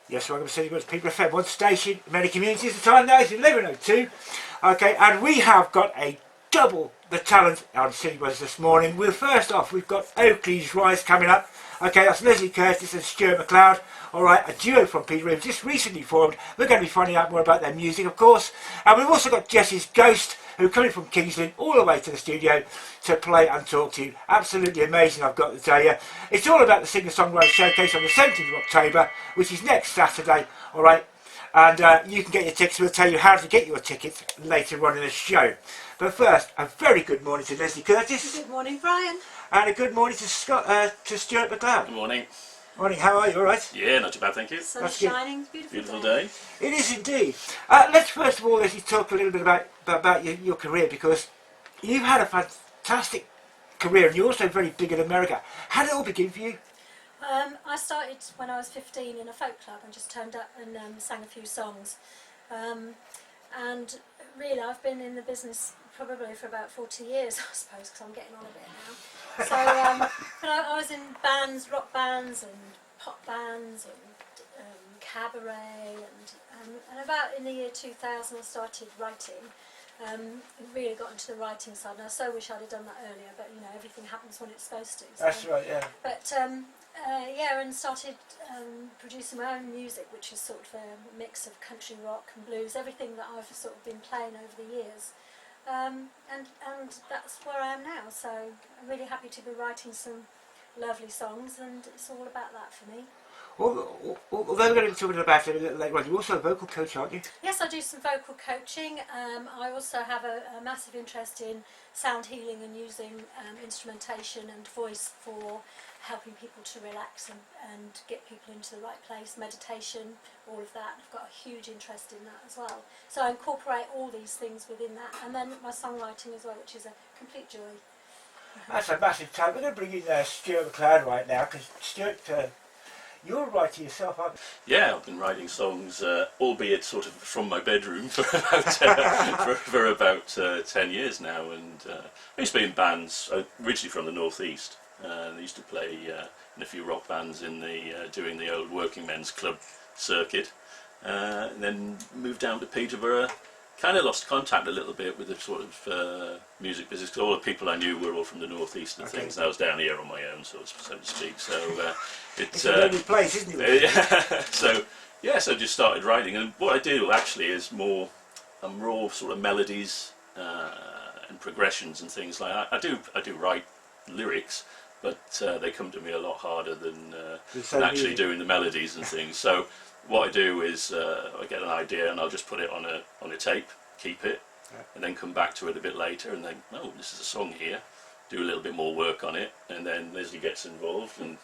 Yes, welcome to Peterborough FM, one station, many communities. The time now is 11:02. Okay, and we have got a double the talent on City Buzz this morning. First off, we've got Oakleas Rise coming up. Okay, that's Lesley Curtis and Stuart Mcloud. Alright, a duo from Peterborough, just recently formed. We're going to be finding out more about their music, of course. And we've also got Jessie's Ghost, who are coming from Kingsland all the way to the studio to play and talk to you. Absolutely amazing, I've got to tell you. It's all about the Singer Songwriter Showcase on the 17th of October, which is next Saturday. Alright, and you can get your tickets. We'll tell you how to get your tickets later on in the show. But first, a very good morning to Lesley Curtis. Good morning, Brian. And a good morning to Stuart Mcloud. Good morning. Morning, how are you? All right? Yeah, not too bad, thank you. Sun shining, beautiful day. It is indeed. Let's first of all, Leslie, talk a little bit about your career, because you've had a fantastic career and you're also very big in America. How did it all begin for you? I started when I was 15 in a folk club and just turned up and sang a few songs. And really, I've been in the business probably for about 40 years, I suppose, because I'm getting on a bit now. So but I was in bands, rock bands and pop bands and cabaret, and about in the year 2000 I started writing. Really got into the writing side, and I so wish I'd have done that earlier, but you know, everything happens when it's supposed to. So. That's right, yeah. But yeah, and started producing my own music, which is sort of a mix of country rock and blues, everything that I've sort of been playing over the years. And that's where I am now, so I'm really happy to be writing some lovely songs, and it's all about that for me. Well, we're going to be talking about it a little later on. You're also a vocal coach, aren't you? Yes, I do some vocal coaching. I also have a massive interest in sound healing and using instrumentation and voice for helping people to relax and get people into the right place, meditation, all of that. I've got a huge interest in that as well. So I incorporate all these things within that, and then my songwriting as well, which is a complete joy. That's a massive talent. We're going to bring in Stuart Mcloud right now, because Stuart, you're a writer yourself, aren't you? Yeah, I've been writing songs, albeit sort of from my bedroom for about 10 years now, and I used to be in bands, originally from the northeast. I used to play in a few rock bands in doing the old working men's club circuit, and then moved down to Peterborough. Kind of lost contact a little bit with the sort of music business, because all the people I knew were all from the northeast and things, and I was down here on my own, so to speak. So it's a lonely place, isn't it? So I just started writing, and what I do actually is more sort of melodies and progressions and things like that. I do write lyrics, but they come to me a lot harder than actually doing the melodies and things. So what I do is I get an idea and I'll just put it on a tape, keep it, and then come back to it a bit later and then, oh, this is a song here, do a little bit more work on it, and then Lesley gets involved and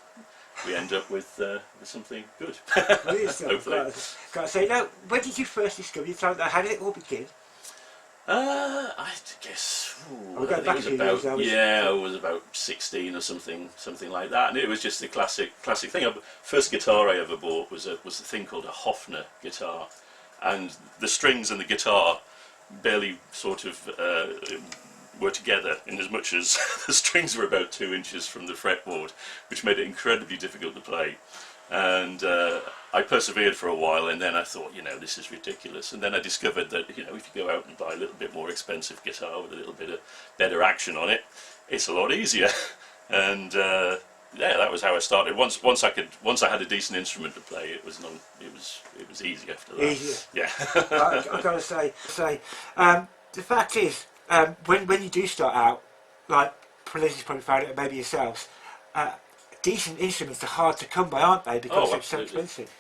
we end up with something good. Hopefully. Can I say, now, when did you first discover your talent? How did it all begin? I guess I was about 16 or something like that, and it was just the classic thing. First guitar I ever bought was a thing called a Hofner guitar, and the strings and the guitar barely sort of were together, in as much as the strings were about 2 inches from the fretboard, which made it incredibly difficult to play. And I persevered for a while, and then I thought, you know, this is ridiculous. And then I discovered that, you know, if you go out and buy a little bit more expensive guitar with a little bit of better action on it, it's a lot easier. And yeah, that was how I started. Once I had a decent instrument to play, it was easy after that. Easier. Yeah. I've got to say, the fact is, when you do start out, like Lesley's probably found it, maybe yourselves. Decent instruments are hard to come by, aren't they? Because they're so expensive.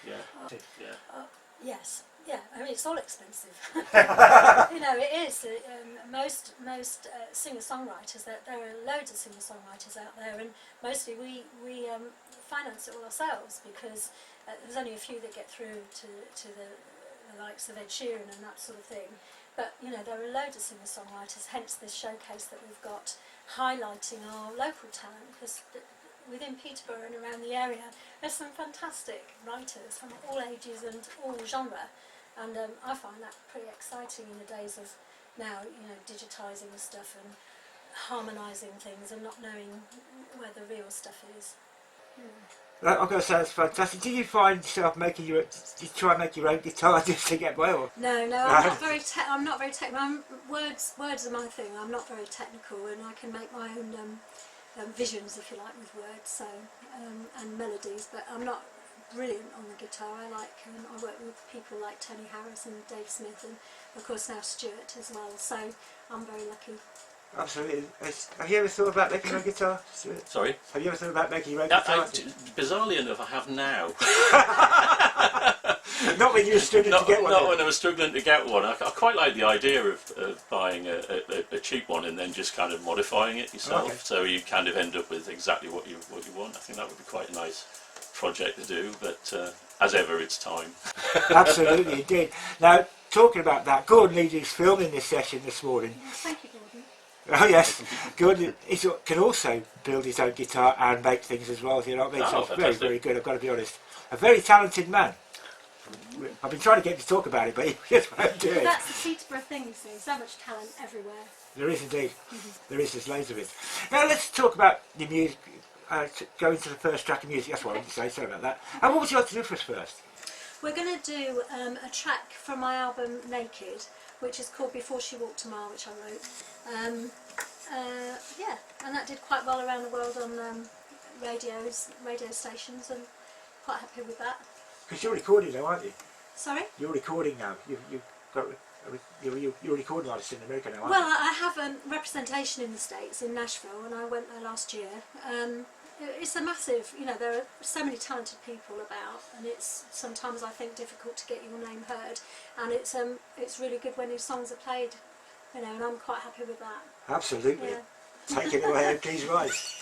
Yes, yeah. I mean, it's all expensive. You know, it is. Most singer-songwriters. There are loads of singer-songwriters out there, and mostly we finance it all ourselves, because there's only a few that get through to the likes of Ed Sheeran and that sort of thing. But you know, there are loads of singer-songwriters. Hence this showcase that we've got, highlighting our local talent, because within Peterborough and around the area there's some fantastic writers from all ages and all genre, and I find that pretty exciting in the days of now, you know, digitising the stuff and harmonising things and not knowing where the real stuff is. I've got to say that's fantastic. Do you find yourself making your? Do you try and make your own guitar just to get by? Or? No, I'm not very. I'm not very technical. Words are my thing. I'm not very technical, and I can make my own visions, if you like, with words. So and melodies, but I'm not brilliant on the guitar. I work with people like Tony Harris and Dave Smith, and of course now Stuart as well. So I'm very lucky. Absolutely. Have you ever thought about making your own guitar? Sorry? Have you ever thought about making your own guitar? Bizarrely enough, I have now. Not when you were struggling to get one. Not when I was struggling to get one. I quite like the idea of buying a cheap one and then just kind of modifying it yourself. Okay. So you kind of end up with exactly what you want. I think that would be quite a nice project to do, but as ever, it's time. Absolutely, indeed. Now, talking about that, Gordon leads his filming this session this morning. Thank you, Gordon. Oh yes, Gordon can also build his own guitar and make things as well, you know what I mean? So it's very, very good, I've got to be honest. A very talented man. I've been trying to get him to talk about it, but he just won't do it. That's the Peterborough thing, you see, so much talent everywhere. There is indeed. There is, there's loads of it. Now let's talk about the music, go into the first track of music, that's what I wanted to say, sorry about that. And what would you like to do for us first? We're going to do a track from my album Naked, which is called Before She Walked a Mile, which I wrote. Yeah, and that did quite well around the world on radio stations, and quite happy with that. Because you're recording now, aren't you? Sorry? You're recording now. You're recording artist in America now, aren't well, you? I have representation in the States, in Nashville, and I went there last year. It's a massive, you know, there are so many talented people about, and it's sometimes, I think, difficult to get your name heard, and it's really good when your songs are played, you know, and I'm quite happy with that. Absolutely. Yeah. Take it away, Oakleas Rise.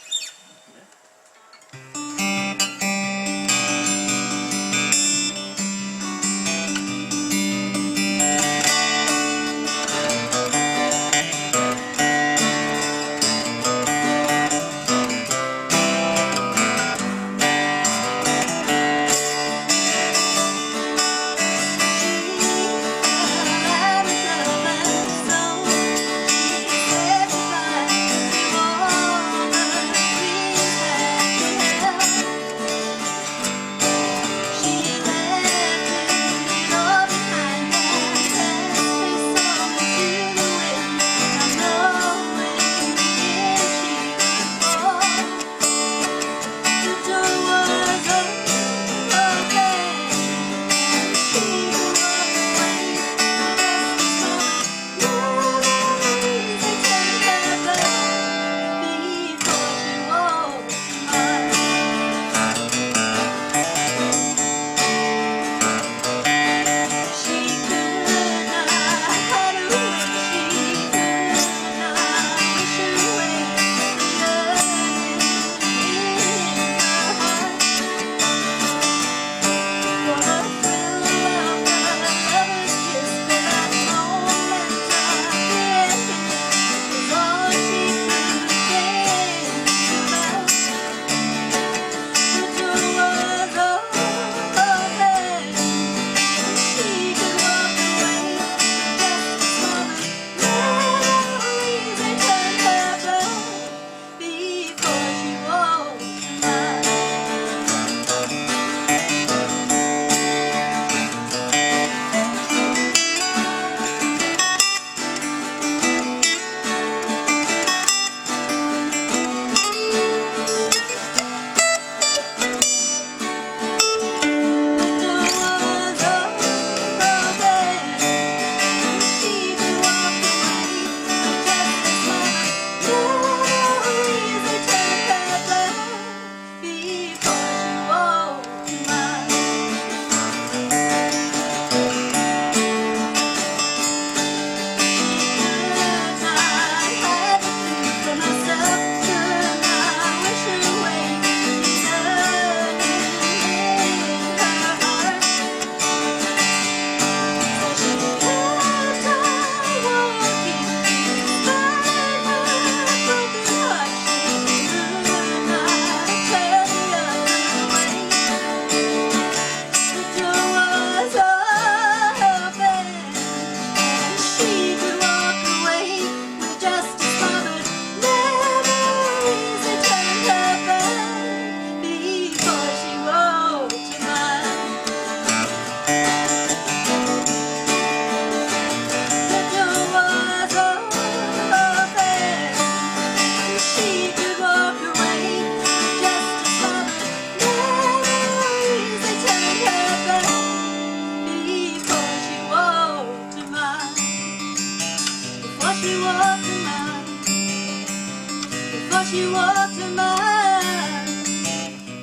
before she walked a mile,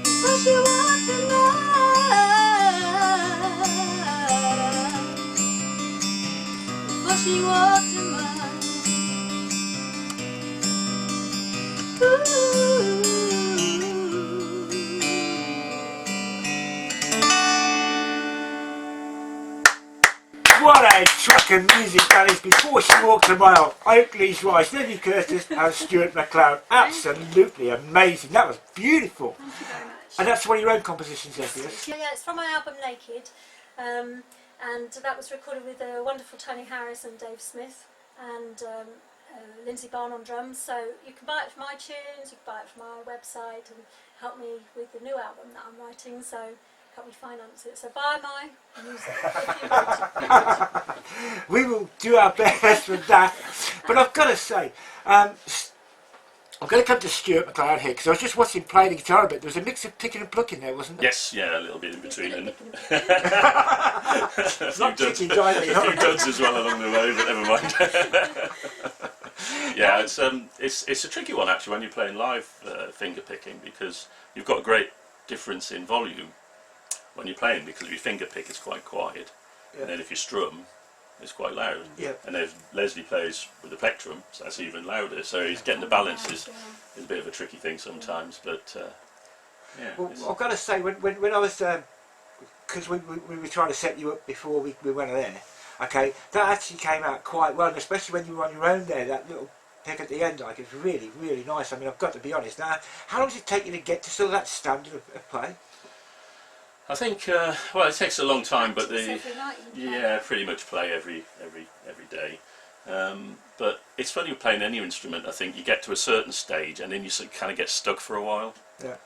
before she walked a mile, before she walked a mile. What a track of music that is. Before She Walked a Mile, Oakleas Rise, Lesley Curtis and Stuart Mcloud. Absolutely amazing. That was beautiful. Thank you very much. And that's one of your own compositions, Lesley? Yeah, it's from my album Naked, and that was recorded with the wonderful Tony Harris and Dave Smith and Lindsay Barn on drums. So you can buy it from iTunes, you can buy it from our website, and help me with the new album that I'm writing. So help me finance it. So buy my music if you want. We will do our best with that. But I've got to say, I'm going to come to Stuart Mcloud here because I was just watching him play the guitar a bit. There was a mix of picking and plucking there, wasn't there? Yes, yeah, a little bit in between. And Not chicken diving. a few duds as well along the way, but never mind. Yeah, it's a tricky one actually when you're playing live finger picking, because you've got a great difference in volume when you're playing, because if you finger pick it's quite quiet, and then if you strum it's quite loud. And if Lesley plays with the plectrum, so that's even louder. So he's getting the balance is a bit of a tricky thing sometimes, but yeah. Well, I've got to say, when I was, because we were trying to set you up before we went there, okay, that actually came out quite well, and especially when you were on your own there, that little pick at the end, like, it's really, really nice. I mean, I've got to be honest. Now, how long does it take you to get to sort of that standard of play? I think well, it takes a long time, but Every night you play. yeah, pretty much play every day. But it's funny with playing any instrument. I think you get to a certain stage and then you kind of get stuck for a while. Yeah.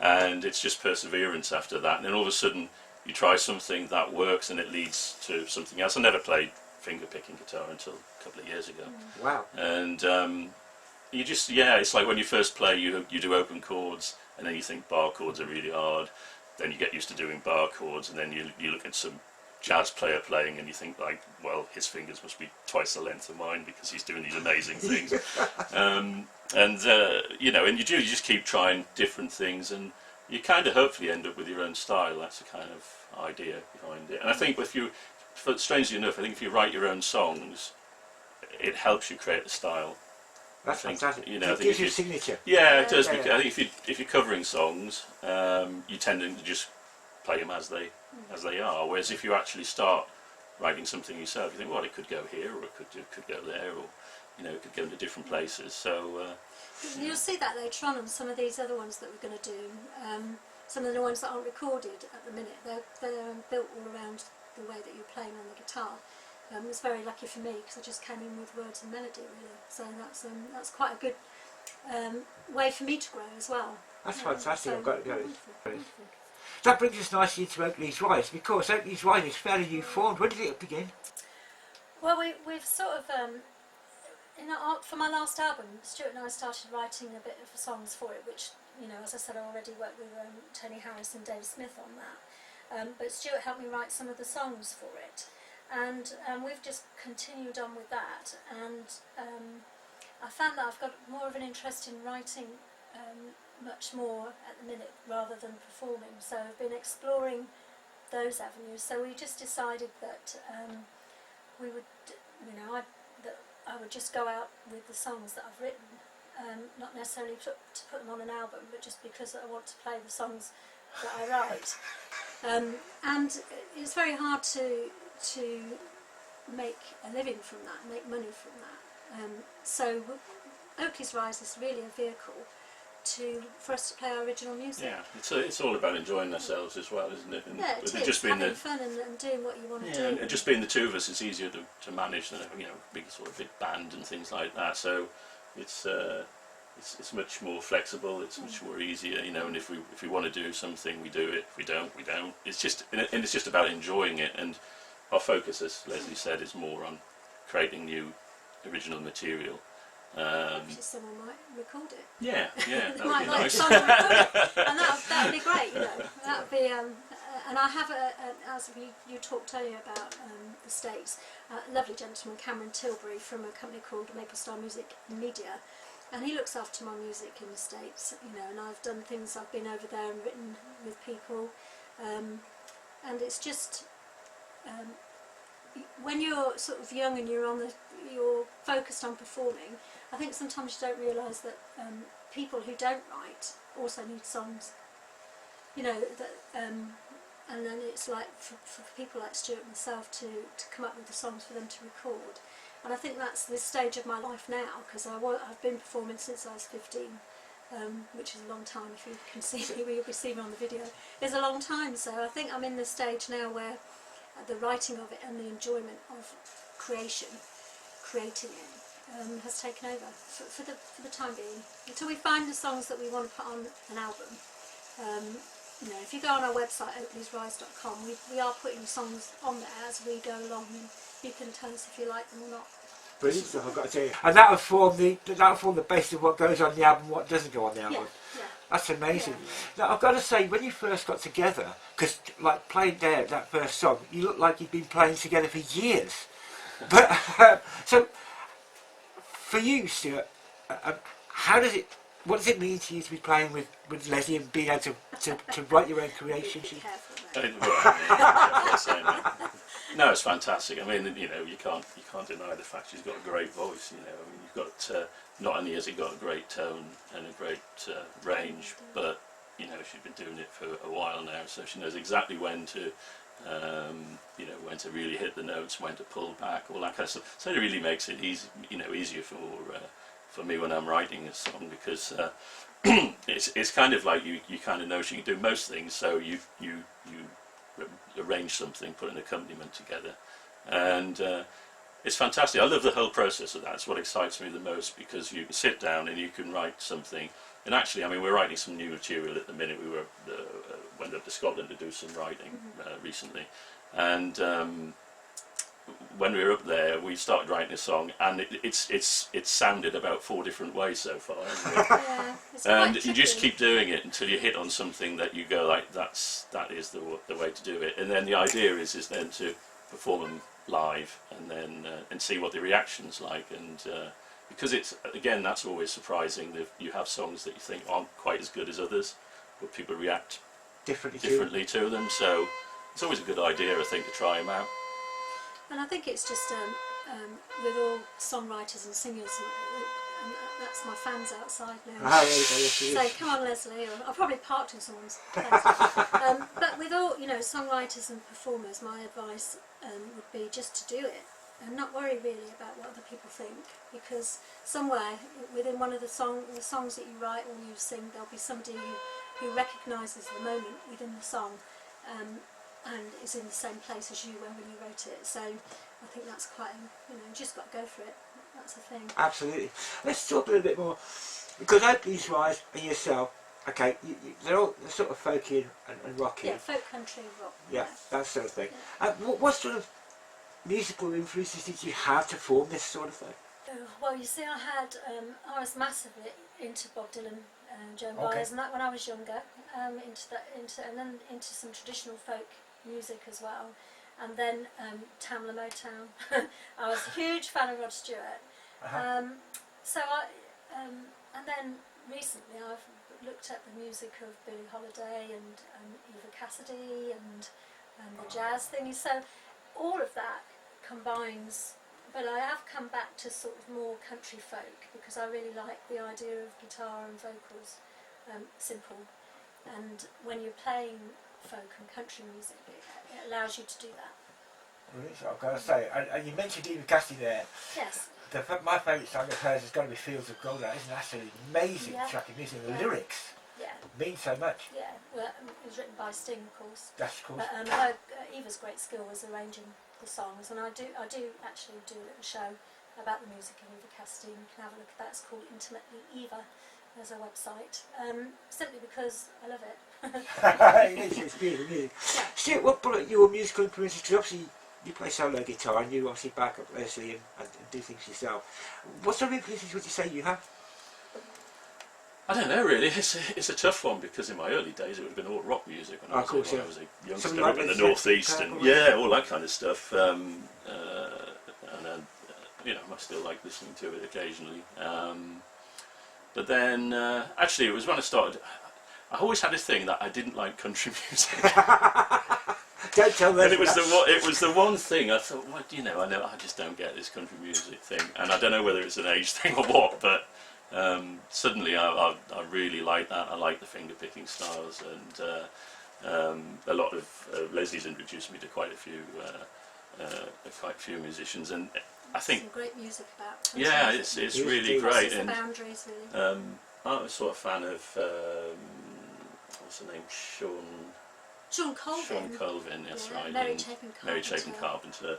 And it's just perseverance after that. And then all of a sudden you try something that works and it leads to something else. I never played finger picking guitar until a couple of years ago. Wow. And you just, yeah, it's like when you first play, you do open chords, and then you think bar chords are really hard. Then you get used to doing bar chords, and then you look at some jazz player playing and you think, like, well, his fingers must be twice the length of mine because he's doing these amazing things. You know, and you just keep trying different things, and you kind of hopefully end up with your own style. That's the kind of idea behind it. And I think strangely enough, I think if you write your own songs, it helps you create a style. That's fantastic. You know, it gives you a signature. Yeah, it does. Because I think if you're covering songs, you tend to just play them as they are. Whereas if you actually start writing something yourself, you think, well, it could go here, or it could go there, or you know, it could go into different places. So you'll see that later on some of these other ones that we're going to do. Some of the ones that aren't recorded at the minute, they're built all around the way that you're playing on the guitar. It's very lucky for me because I just came in with words and melody, really. So that's quite a good way for me to grow as well. That's fantastic. So I've got to go. wonderful. That brings us nicely into Oakleas Rise, because Oakleas Rise is fairly new formed. When did it begin? Well, we've sort of, for my last album, Stuart and I started writing a bit of songs for it, which, you know, as I said, I already worked with Tony Harris and Dave Smith on that. But Stuart helped me write some of the songs for it. And we've just continued on with that, and I found that I've got more of an interest in writing much more at the minute rather than performing, so I've been exploring those avenues. So we just decided that we would, you know, that I would just go out with the songs that I've written, not necessarily to put them on an album, but just because I want to play the songs that I write. And it's very hard to make a living from that, make money from that. So Oakleas Rise is really a vehicle for us to play our original music. yeah, it's all about enjoying ourselves as well, isn't it? And Yeah, it is. just being having fun and doing what you want to do. and just being the two of us, it's easier to manage than a big sort of big band and things like that. So it's much more flexible. It's much more easier, you know. And if we want to do something, we do it. If we don't, we don't. It's just about enjoying it. And our focus, as Lesley said, is more on creating new original material. Actually, someone might record it. Yeah, that would might be like nice. someone to record it, and that would be great, you know. That would be, and I have as you talked earlier about the States, a lovely gentleman, Cameron Tilbury, from a company called Maple Star Music Media. and he looks after my music in the States, you know, and I've done things, I've been over there and written with people, and it's just, when you're sort of young and you're focused on performing, I think sometimes you don't realise that people who don't write also need songs, you know, that, and then it's like for people like Stuart and myself to come up with the songs for them to record. And I think that's this stage of my life now, because I've been performing since I was 15, which is a long time. If you can see me, you'll be seeing me on the video. It's a long time, so I think I'm in the stage now where the writing of it and the enjoyment of creating it, has taken over for the time being. Until we find the songs that we want to put on an album. You know, if you go on our website, oakleasrise.com, we are putting songs on there as we go along, and you can tell us if you like them or not. Brilliant stuff, I've got to tell you. And that'll form the basis of what goes on the album, what doesn't go on the album. Yeah. That's amazing. Now, I've got to say, when you first got together, because like playing there, that first song, you look like you've been playing together for years. But so, for you, Stuart, what does it mean to you to be playing with Lesley and being able to write your own creations? No, it's fantastic. I mean, you know, you can't deny the fact she's got a great voice. You know, I mean, you've got not only has it got a great tone and a great range, but you know, she's been doing it for a while now, so she knows exactly when to, you know, when to really hit the notes, when to pull back, all that kind of stuff. So it really makes it easy, you know, easier for me when I'm writing a song, because it's kind of like you kind of know she can do most things, so you arrange something, put an accompaniment together, and it's fantastic. I love the whole process of that. It's what excites me the most, because you can sit down and you can write something. And actually, I mean, we're writing some new material at the minute. We went up to Scotland to do some writing recently, and when we were up there, we started writing a song, and it's sounded about 4 different ways so far. And you just keep doing it until you hit on something that you go like, that is the way to do it. And then the idea is then to perform them live, and then and see what the reaction's like. And because it's, again, that's always surprising that you have songs that you think aren't quite as good as others, but people react differently to them. So it's always a good idea, I think, to try them out. And I think it's just with all songwriters and singers, and that's my fans outside now. So come on, Lesley. I've probably parked in someone's place. But with all, you know, songwriters and performers, my advice would be just to do it and not worry really about what other people think, because somewhere within one of the songs that you write or you sing, there'll be somebody who recognises the moment within the song. And is in the same place as you were when you wrote it. So I think that's quite, you know, you just got to go for it. That's the thing. Absolutely. Let's talk a little bit more, because Oakleas Rise and yourself, okay, they're sort of folky and rocky. Yeah, folk, country, rock. Yeah, that sort of thing. What sort of musical influences did you have to form this sort of thing? Well, you see, I was massively into Bob Dylan, Joan Baez, and that when I was younger, and then into some traditional folk music as well, and then Tamla Motown. I was a huge fan of Rod Stewart. So and then recently I've looked at the music of Billie Holiday and Eva Cassidy and the jazz thing. So all of that combines, but I have come back to sort of more country folk, because I really like the idea of guitar and vocals, simple, and when you're playing folk and country music, it allows you to do that. Really? So I've got to say, and you mentioned Eva Cassidy there. Yes. My favourite song of hers has got to be Fields of Gold. That is an absolutely amazing track of music. The lyrics mean so much. Yeah, well, it was written by Sting, of course. That's cool. But Eva's great skill was arranging the songs, and I do actually do a little show about the music of Eva Cassidy, and you can have a look at that. It's called Intimately Eva. There's a website, simply because I love it. It's beautiful music. Stuart, what brought your musical influences? Because obviously you play solo guitar and you obviously back up Lesley and do things yourself. What sort of influences would you say you have? I don't know really, it's a tough one, because in my early days it would have been all rock music when I was a youngster up in the northeast, and all that kind of stuff. And you know, I still like listening to it occasionally. But then, actually, it was when I started. I always had this thing that I didn't like country music. Don't tell them. And it was the one thing I thought, well, you know, I just don't get this country music thing, and I don't know whether it's an age thing or what, but suddenly I really like that. I like the finger picking styles, and a lot of Lesley's introduced me to quite a few musicians, and I think some great music about. Yeah, it's really great. The And boundaries, really. I'm a sort of fan of what's her name, Sean Colvin. Sean Colvin, that's Yeah, right. Mary and Chapin Carpenter. Mary Chapin Carpenter.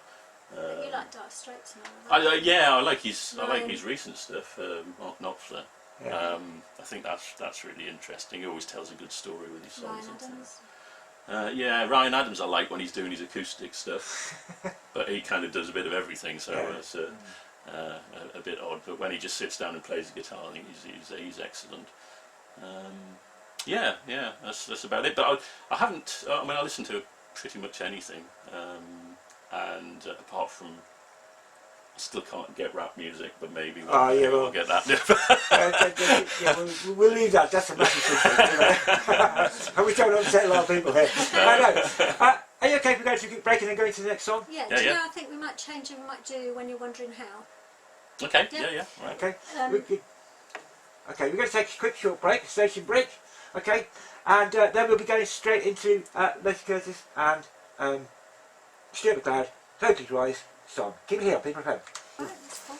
You like Dire Straits and all that. Yeah, I like his Ryan. recent stuff, Mark Knopfler. Yeah. I think that's really interesting. He always tells a good story with his songs. Ryan Adams. Yeah, Ryan Adams I like when he's doing his acoustic stuff, but he kind of does a bit of everything, so Yeah. it's a bit odd. But when he just sits down and plays the guitar, I think he's excellent. Yeah, that's about it. But I haven't. I mean, I listen to pretty much anything, and apart from. I still can't get rap music, but maybe we'll get that. We'll leave that. That's a massive thing. And we don't upset a lot of people here. I know. Are you okay if we go to a quick break and then go into the next song? Yeah, Yeah, do you yeah. know, I think we might change it. We might do When You're Wondering How. Okay, Yeah. yeah, right. Okay. Okay, we're going to take a quick short break, a station break. Okay, and then we'll be going straight into Lesley Curtis and Stuart Mcloud, Oakleas Rise song. Keep it here, People FM. Right, that's cool.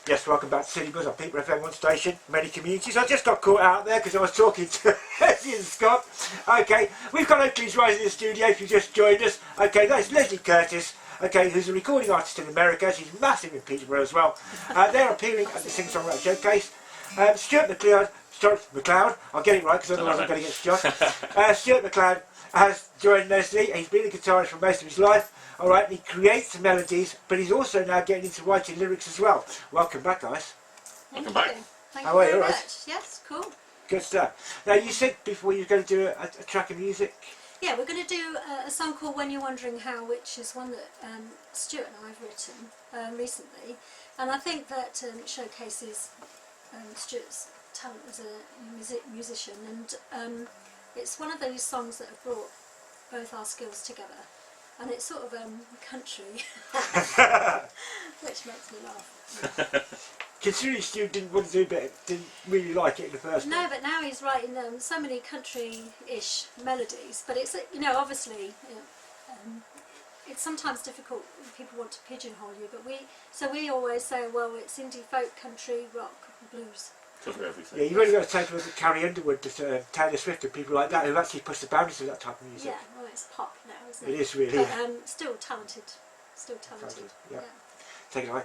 Yes, welcome back to City Buzz on People FM One Station, many communities. I just got caught out there because I was talking to Lesley and Scott. Okay, we've got Oakleas Rise in the studio if you just joined us. Okay, that's Lesley Curtis. Okay, who's a recording artist in America. She's massive in Peterborough as well. They're appearing at the Singer Songwriter Showcase. Stuart Mcloud, I'll get it right because otherwise I'm going to get shot. Stuart Mcloud has joined Lesley. He's been a guitarist for most of his life. All right, and he creates melodies, but he's also now getting into writing lyrics as well. Welcome back, guys. Thank Welcome you. back. Thank How you are you? very All much. right? Yes, cool. Good stuff. Now, you said before you were going to do a track of music. Yeah, we're going to do a song called When You're Wondering How, which is one that Stuart and I have written recently. And I think that it showcases Stuart's talent as a musician. And it's one of those songs that have brought both our skills together. And it's sort of country, which makes me laugh. Considering Stu didn't want to do it, didn't really like it in the first No, place. but now he's writing so many country-ish melodies. But it's, you know, obviously, it's sometimes difficult when people want to pigeonhole you. But we always say, well, it's indie folk, country, rock, blues. Cover everything. Yeah, you've only got to take a look at Carrie Underwood, Taylor Swift and people like that who've actually pushed the boundaries of that type of music. Yeah, well, it's pop now, isn't it? It is really. But still talented. Still talented. Yeah. Take it away.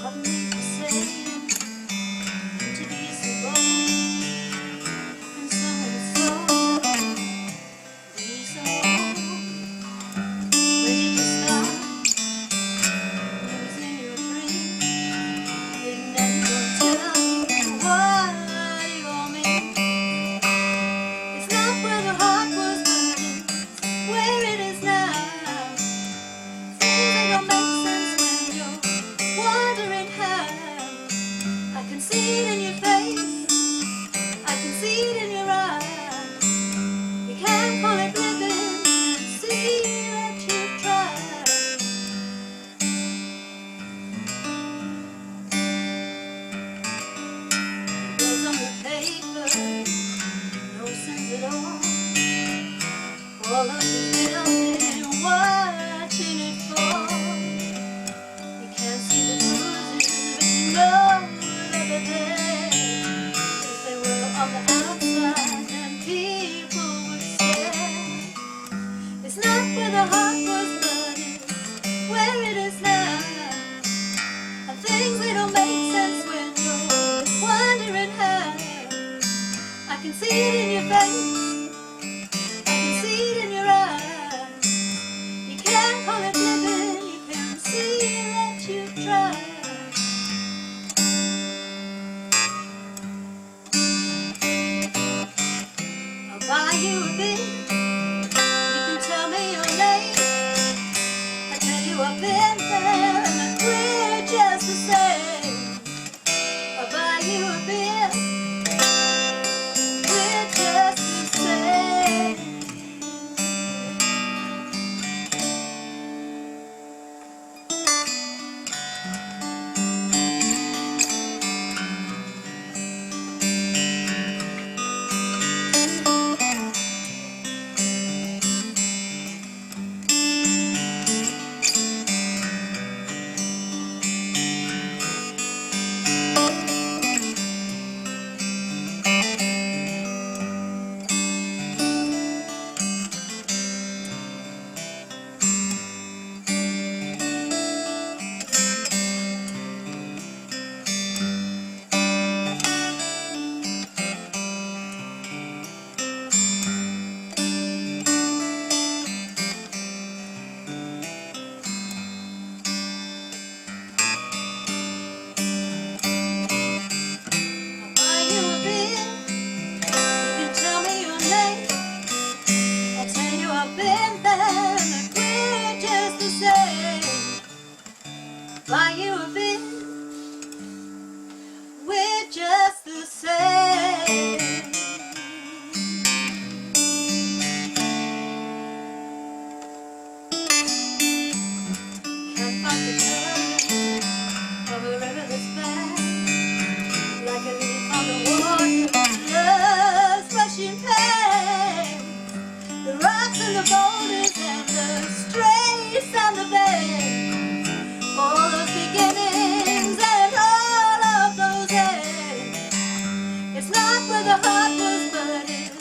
What made you say to be so bold when someone so be so old? Where did you start? It was in your dream. Didn't anyone tell you what it all means? It's not where the heart was burning, it's where it is now. Things that don't make sense when you're wondering how. I can see it in your face, I can see it in your eyes. You can't call it living, see that you've tried. Words on the paper, no sense at all of this building, watching it fall. You can't see the bruises, but you know that they're there. If they were on the outside, then people would stare. It's not where the heart was, but it's where it is now. And things they don't make sense when you're wondering how. I can see it in your face, I can see it in your eyes. You can't call it living, you can see that you've tried. I'll buy you a beer, you can tell me your name. I tell you I've been there and that we're just the same. I'll buy you a beer, we're just the same. Buy you a beer, we're just the same. Can't find the current of a river that's bad, like a leaf on the water, just rushing past the rocks and the boulders and the strays and the beds. All those beginnings and all of those ends. It's not where the heart was, but it's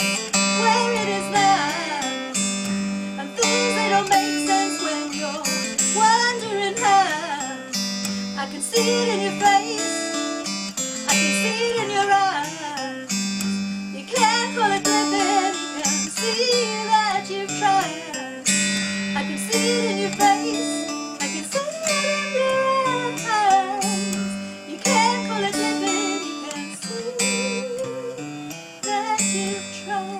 where it is now. And things they don't make sense when you're wondering how. I can see it in your face, I can see it in your eyes. You can't call it living, you can see that you've tried. I can see it in your face, I can see it in your eyes. You can't call it living, you can see that you've tried.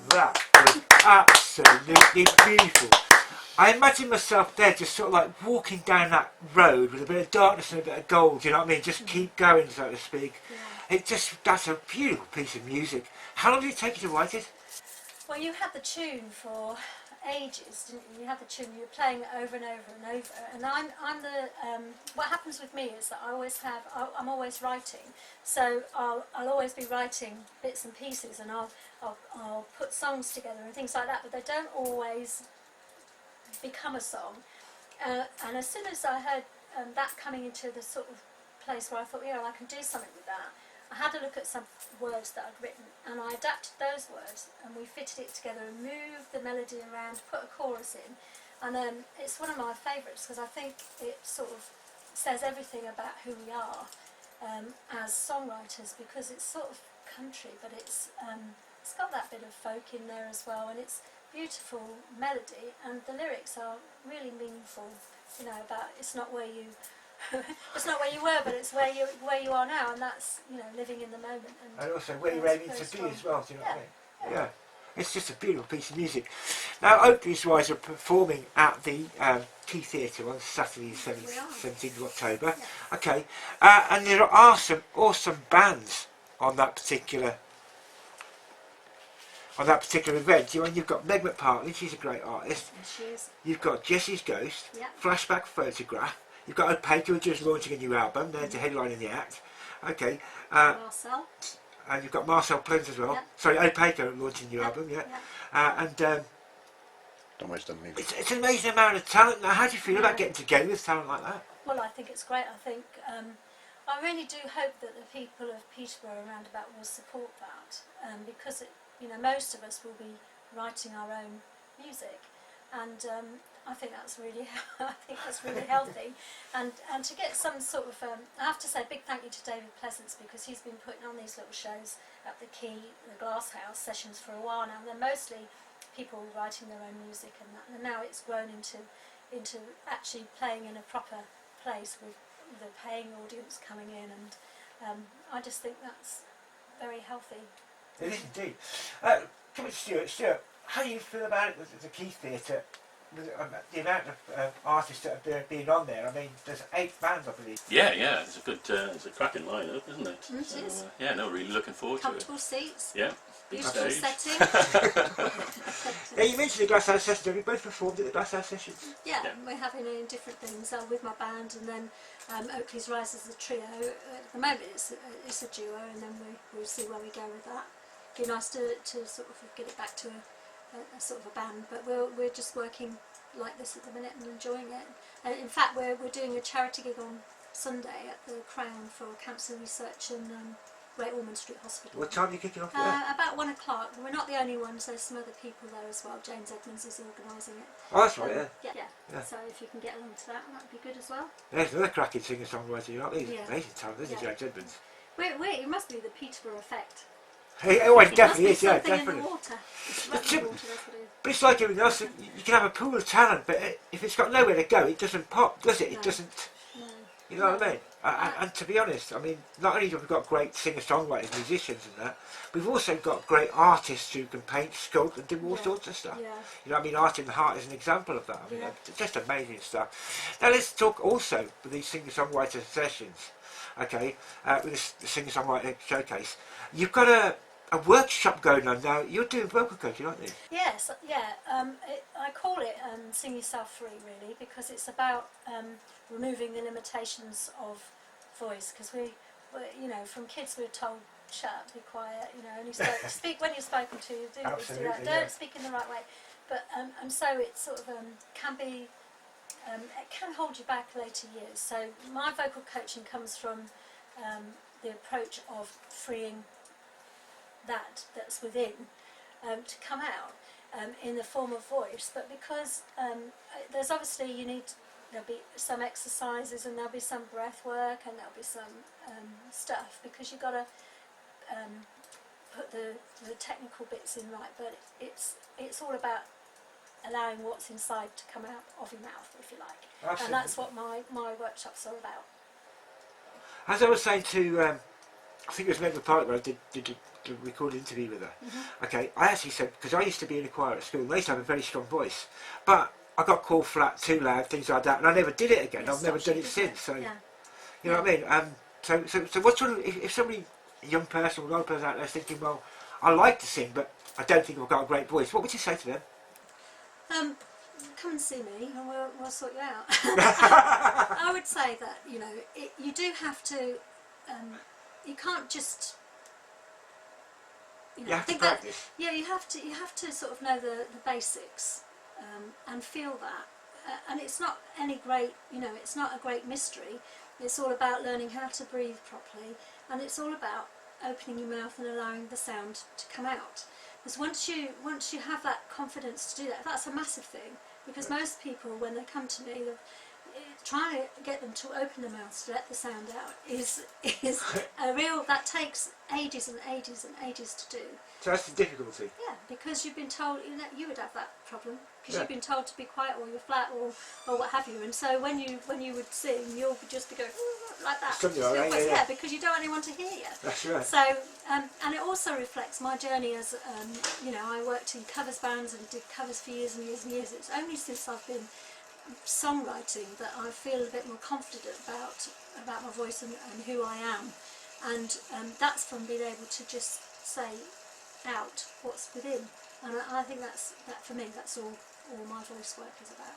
That was absolutely beautiful. I imagine myself there just sort of like walking down that road with a bit of darkness and a bit of gold, you know what I mean? Just keep going, so to speak. Yeah. That's a beautiful piece of music. How long did it take you to write it? Well, you had the tune for ages, didn't you? You had the tune, you were playing it over and over and over. And I'm the, what happens with me is that I'm always writing. So I'll always be writing bits and pieces, and I'll put songs together and things like that, but they don't always become a song. And as soon as I heard that coming into the sort of place where I thought, yeah, I can do something with that, I had to look at some words that I'd written, and I adapted those words, and we fitted it together and moved the melody around, put a chorus in, and it's one of my favourites because I think it sort of says everything about who we are as songwriters, because it's sort of country, but it's got that bit of folk in there as well, and it's beautiful melody, and the lyrics are really meaningful, you know, about it's not where you it's not where you were, but it's where you are now, and that's, you know, living in the moment. And also where you're aiming to be as well, do you know what I mean? Yeah. It's just a beautiful piece of music. Now, Oakleas Rise are performing at the Key Theatre on Saturday the 17th of October. Yeah. Okay, and there are some awesome bands on that particular event. You've got Meg McPartley, she's a great artist. She is. You've got Jessie's Ghost, Yeah. Flashback Photograph. You've got Opaque, who are just launching a new album. They're the headline in the act. Okay. Marcel. And you've got Marcel Prince as well. Yeah. Sorry, Opaque are launching a new album. Yeah. It's an amazing amount of talent. Now, how do you feel about getting together with talent like that? Well, I think it's great. I think I really do hope that the people of Peterborough around about will support that, because it, you know, most of us will be writing our own music, and I think that's really healthy, and to get some sort of I have to say a big thank you to David Pleasance, because he's been putting on these little shows at the Key, the Glass House sessions for a while now. And they're mostly people writing their own music and that, and now it's grown into actually playing in a proper place with the paying audience coming in, and I just think that's very healthy. It is indeed. Come on, Stuart, how do you feel about it with the Key Theatre? The amount of artists that have been on there. I mean, there's 8 bands, I believe. Yeah, it's a good, it's a cracking lineup, isn't it? It is. Yeah, no, really looking forward to it. Comfortable seats. Yeah, big Beautiful stage. setting. Yeah, you mentioned the Glasshouse Sessions. Have you both performed at the Glasshouse Sessions? Yeah, we're having it in different things with my band, and then Oakleas Rise is a trio. At the moment it's a duo, and then we'll see where we go with that. It'd be nice to sort of get it back to a sort of a band, but we're just working like this at the minute and enjoying it. In fact, we're doing a charity gig on Sunday at the Crown for cancer research in Great Ormond Street Hospital. What time are you kicking off with that? About 1 o'clock. We're not the only ones, there's some other people there as well. James Edmonds is organising it. Oh, that's right, Yeah. So if you can get along to that would be good as well. There's another cracking singer-songwriter, you know, he's Yeah. amazing talent, isn't he, James Edmonds? Wait, it must be the Peterborough effect. Oh, it definitely is, It yeah, must be something in definitely. the water. It's running water, that's what it is. But it's like everything else, you can have a pool of talent, but if it's got nowhere to go, it doesn't pop, does it? It No. doesn't, No. you know what I mean? And to be honest, I mean, not only have we got great singer-songwriters, musicians and that, we've also got great artists who can paint, sculpt and do all sorts of stuff. Yeah. You know, I mean, Art in the Heart is an example of that. I mean, Yeah. it's just amazing stuff. Now let's talk also with these singer-songwriter sessions, okay, with the Singer Songwriter Showcase. You've got a workshop going on now. You're doing vocal coaching, aren't you? Yes, yeah. I call it Sing Yourself Free, really, because it's about removing the limitations of voice. Because we, you know, from kids we're told, shut up, be quiet, you know, only speak when you're spoken to, do this, do that, don't speak in the right way. But and so it sort of can be, it can hold you back later years. So my vocal coaching comes from the approach of freeing that's within to come out in the form of voice, but because there's obviously there'll be some exercises and there'll be some breath work and there'll be some stuff, because you've got to put the technical bits in right, but it's all about allowing what's inside to come out of your mouth, if you like. Absolutely. And that's what my workshop's all about. As I was saying to, I think it was Meg Park where I did a recorded interview with her. Okay, I actually said, because I used to be in a choir at school, and I used to have a very strong voice, but I got called flat, too loud, things like that, and I never did it again. I've never done it since. So, you know what I mean? So what sort of, if somebody, a young person or an old person out there is thinking, well, I like to sing, but I don't think I've got a great voice, what would you say to them? Come and see me and we'll sort you out. I would say that, you know, you do have to, you can't just, you know, You have I think to practice. that, yeah, you have to sort of know the basics and feel that. And it's not any great, you know, it's not a great mystery. It's all about learning how to breathe properly, and it's all about opening your mouth and allowing the sound to come out. Because once you have that confidence to do that, that's a massive thing. Because most people, when they come to me, trying to get them to open their mouths to let the sound out is a real, that takes ages and ages and ages to do. So that's the difficulty. Yeah, because you've been told, you know, you would have that problem, because you've been told to be quiet or you're flat or what have you, and so when you would sing, you'll just be going like that. Something like that, yeah, because you don't want anyone to hear you. That's right. So, and it also reflects my journey as, you know, I worked in covers bands and did covers for years and years and years. It's only since I've been songwriting that I feel a bit more confident about my voice and who I am, and that's from being able to just say out what's within, and I think that for me that's all my voice work is about.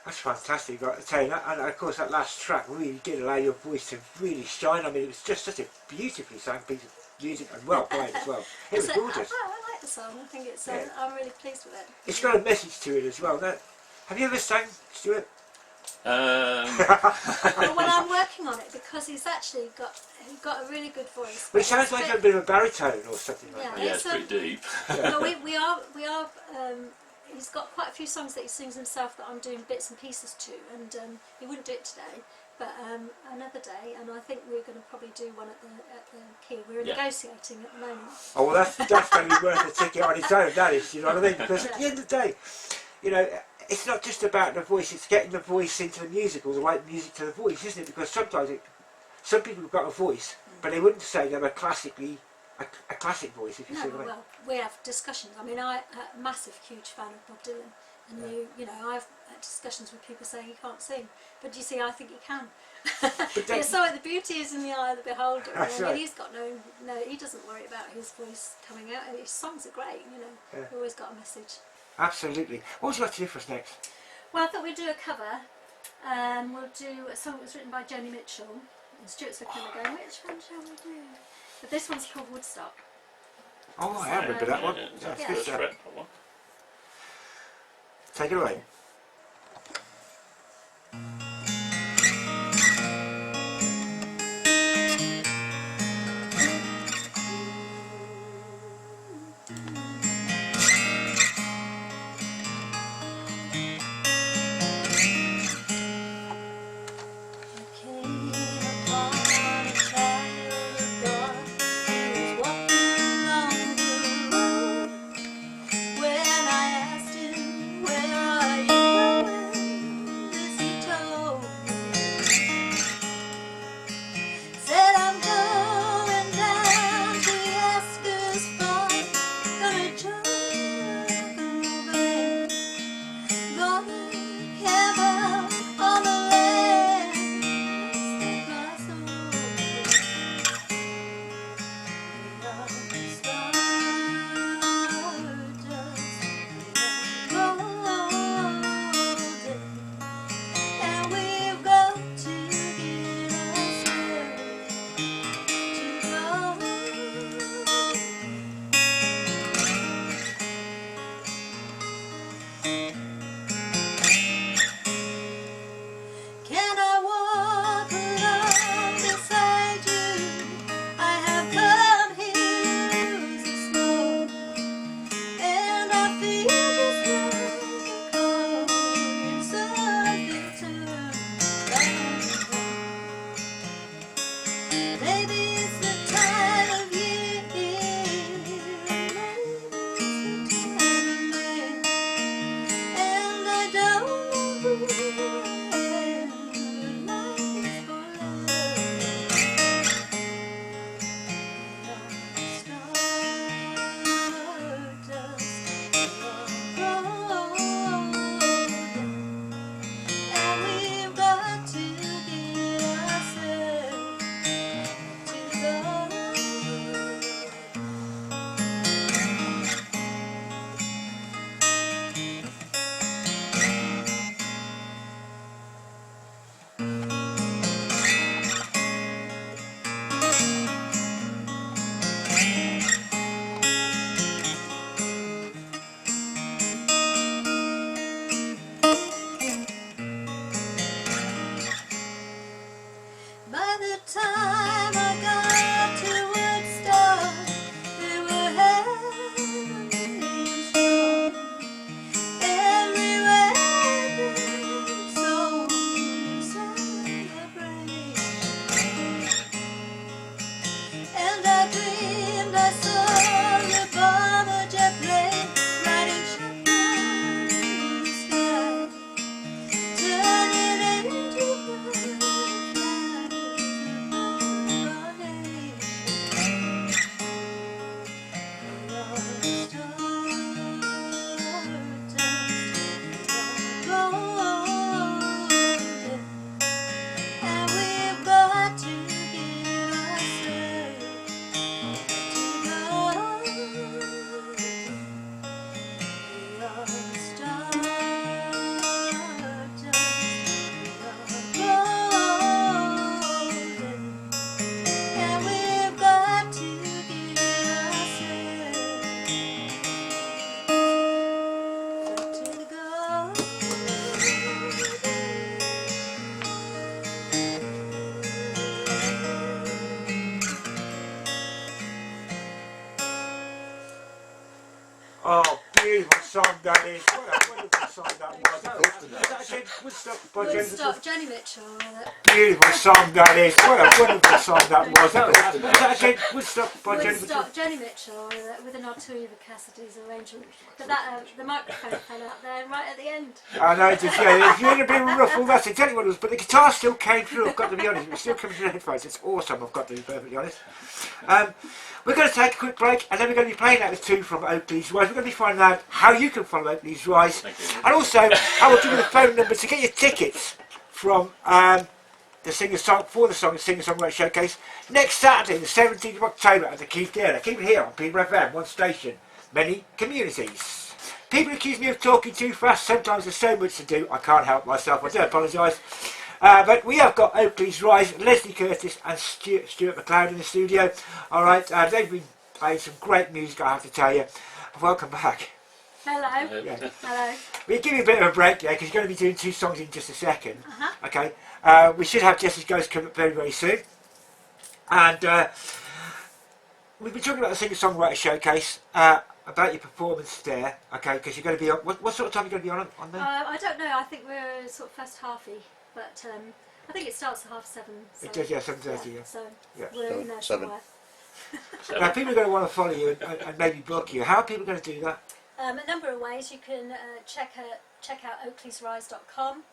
That's fantastic, got to tell you that, and of course that last track really did allow your voice to really shine. I mean, it was just such a beautifully sung piece of music and well played as well. It was gorgeous. I like the song. I think it's I'm really pleased with it. It's got a message to it as well. Now, have you ever sang, Stuart? Well, I'm working on it because he's actually got a really good voice. Well, it sounds like a bit of a baritone or something like Yeah. that. Yeah, it's pretty deep. No, we are. He's got quite a few songs that he sings himself that I'm doing bits and pieces to, and he wouldn't do it today, but another day. And I think we're going to probably do one at the key. We're negotiating at the moment. Oh, well, that's going to be worth a ticket on its own. That is, you know what I mean? Because at the end of the day, you know, it's not just about the voice. It's getting the voice into the music, or the right music to the voice, isn't it? Because sometimes some people have got a voice, but they wouldn't say they're a classic voice, if you see what I mean. Well, we have discussions. I mean, I'm a massive, huge fan of Bob Dylan, and you know, I've had discussions with people saying he can't sing, but you see, I think he can. Yeah, so the beauty is in the eye of the beholder. That's I mean, right. he's got no, he doesn't worry about his voice coming out. His songs are great, you know. Yeah. He's always got a message. Absolutely. What would you like to do for us next? Well, I thought we'd do a cover. We'll do a song that was written by Joni Mitchell. And Stuart's looking at me going, which one shall we do? But this one's called Woodstock. Oh, I remember that one. That's Yeah. good First stuff. fret, that one. Take it away. When I asked him, where are you? that is. What a wonderful song that was. Was that again? Woodstock by Jenny Mitchell? Woodstock, Jenny Mitchell. Beautiful song that is. What a wonderful song that was. Was that again? Woodstock by Jenny Mitchell? Woodstock, Jenny Mitchell, with a nod to Eva Cassidy's arrangement. But that the microphone fell out there right at the end. I know, just, yeah, if you're in a bit of a ruffle, that's exactly what it was. But the guitar still came through, I've got to be honest. It still comes through the headphones. It's awesome, I've got to be perfectly honest. We're going to take a quick break, and then we're going to be playing out the two from Oakleas Rise. We're going to be finding out how you can follow Oakleas Rise. And also, I will give you the phone number to get your tickets from the Singer Songwriter Showcase next Saturday, the 17th of October at the Keith Theatre. Keep it here on Peterborough FM, one station, many communities. People accuse me of talking too fast. Sometimes there's so much to do, I can't help myself. I do apologise. But we have got Oakleas Rise, Lesley Curtis and Stuart Mcloud in the studio. Alright, they've been playing some great music, I have to tell you. Welcome back. Hello. Yeah. Hello. We'll give you a bit of a break, yeah, because you're going to be doing two songs in just a second. Okay. We should have Jessie's Ghost come up very, very soon. And we've been talking about the Singer Songwriter Showcase, about your performance there, okay, because you're going to be on, what sort of time are you going to be on there? I don't know, I think we're sort of first halfy, but I think it starts at 7:30. So, it does, yeah, 7:30, yeah. So yeah. we're in there 7. somewhere. Now, people are going to want to follow you and maybe book you. How are people going to do that? A number of ways. You can check out oakleasrise.com.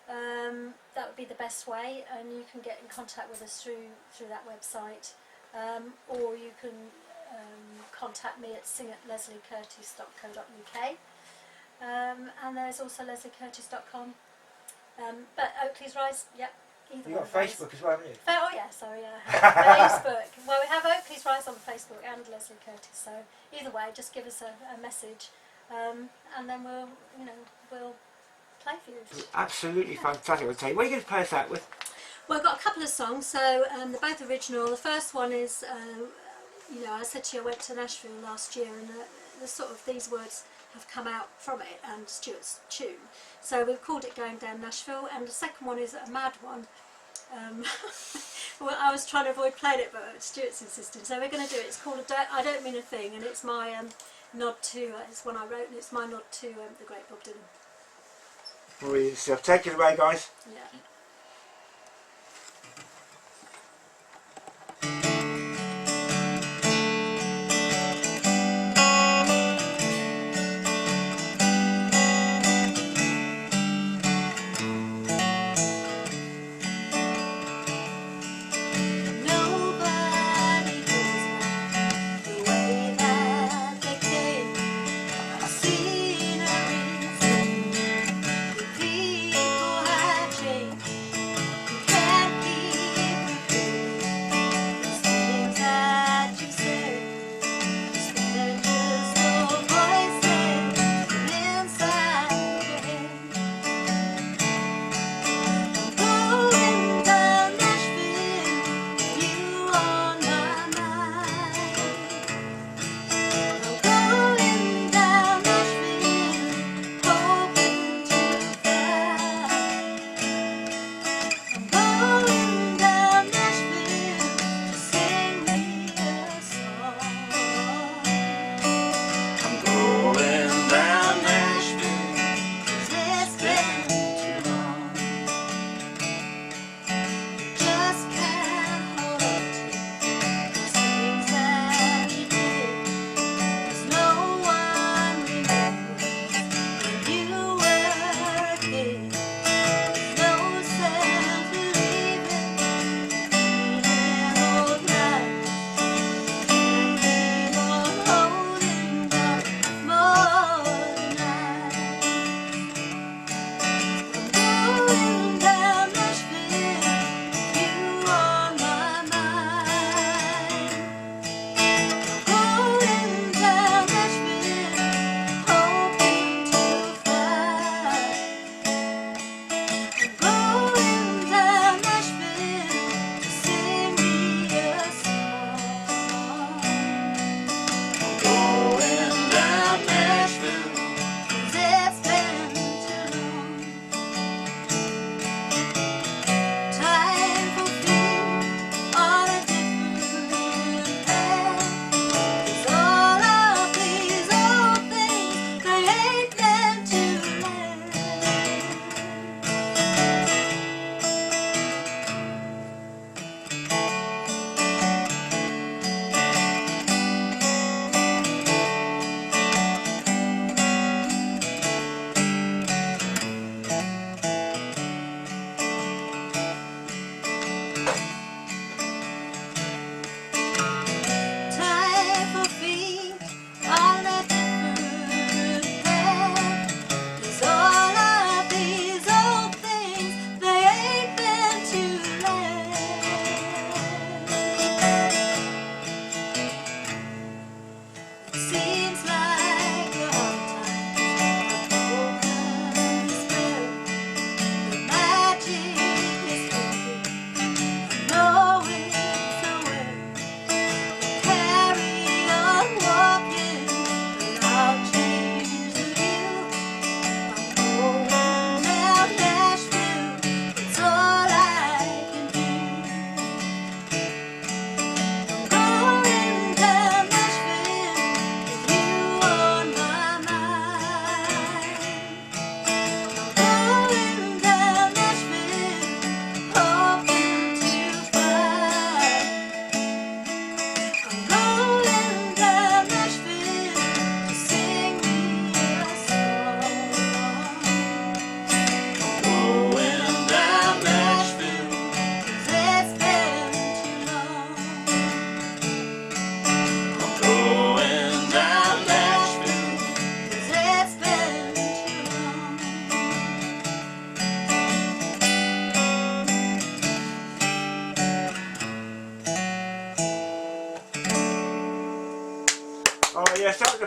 That would be the best way, and you can get in contact with us through that website, or you can contact me at sing@lesliecurtis.co.uk, and there's also lesliecurtis.com. But Oakleas Rise, yep. Either You've one got of those. Facebook as well, haven't you? Oh yeah, sorry, yeah. Facebook. Well, we have Oakleas Rise on Facebook and Lesley Curtis. So either way, just give us a message, and then we'll play for you. Absolutely fantastic. I'll tell you. What are you going to play us out with? Well, I've got a couple of songs. So they're both original. The first one is, I said to you I went to Nashville last year, and the sort of these words have come out from it and Stuart's tune. So we've called it Going Down Nashville, and the second one is a mad one. Well, I was trying to avoid playing it, but Stuart's insisting. So we're going to do it. It's called I Don't Mean a Thing, and it's my nod to, it's one I wrote, and it's my nod to the great Bob Dylan. Brilliant stuff. Take it away, guys. Yeah.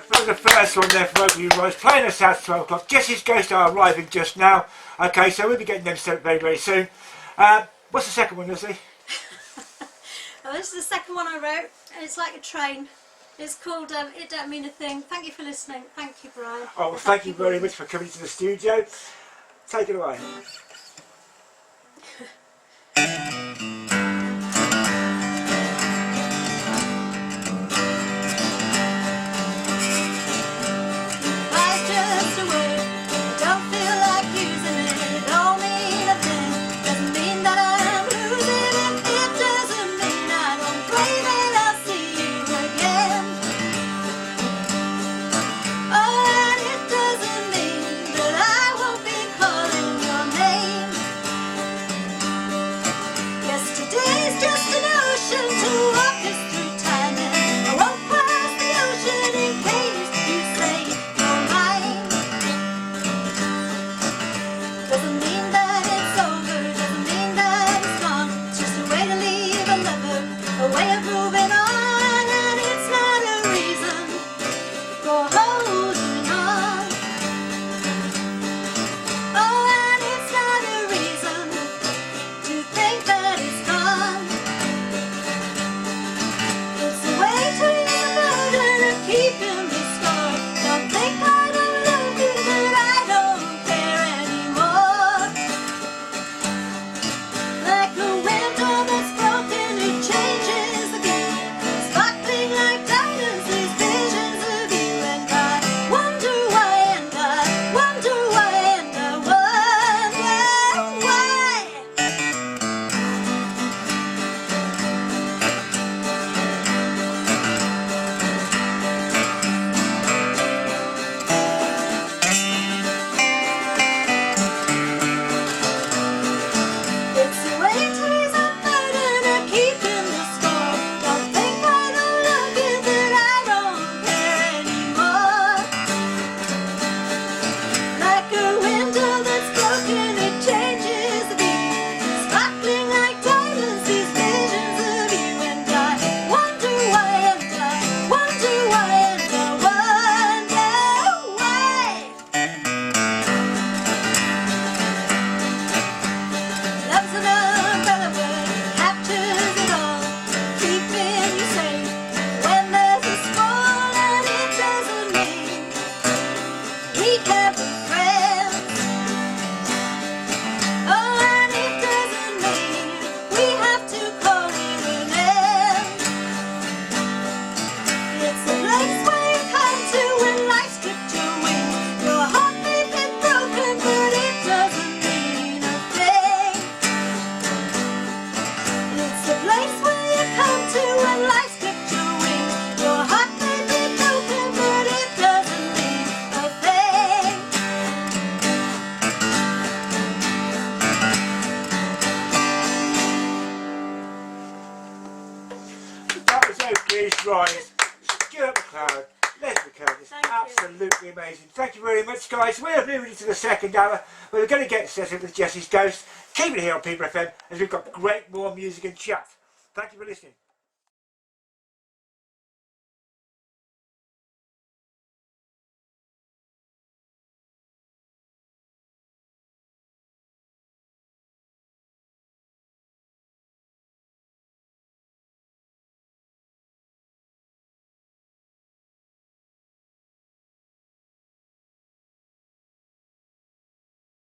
the first one there for Oakleas Rise, playing us out 12 o'clock. Jesse's Ghost are arriving just now. Okay, so we'll be getting them sent very, very soon. What's the second one, Lesley? Well, this is the second one I wrote, and it's like a train. It's called It Don't Mean a Thing. Thank you for listening. Thank you, Brian. Oh, well, thank you very much for coming to the studio. Take it away. Oakleas Rise, Stuart Mcloud, Lesley, absolutely amazing. Thank you very much, guys. We're moving into the second hour, where we're going to get set up with Jesse's Ghost. Keep it here on Peterborough FM, as we've got great more music and chat. Thank you for listening.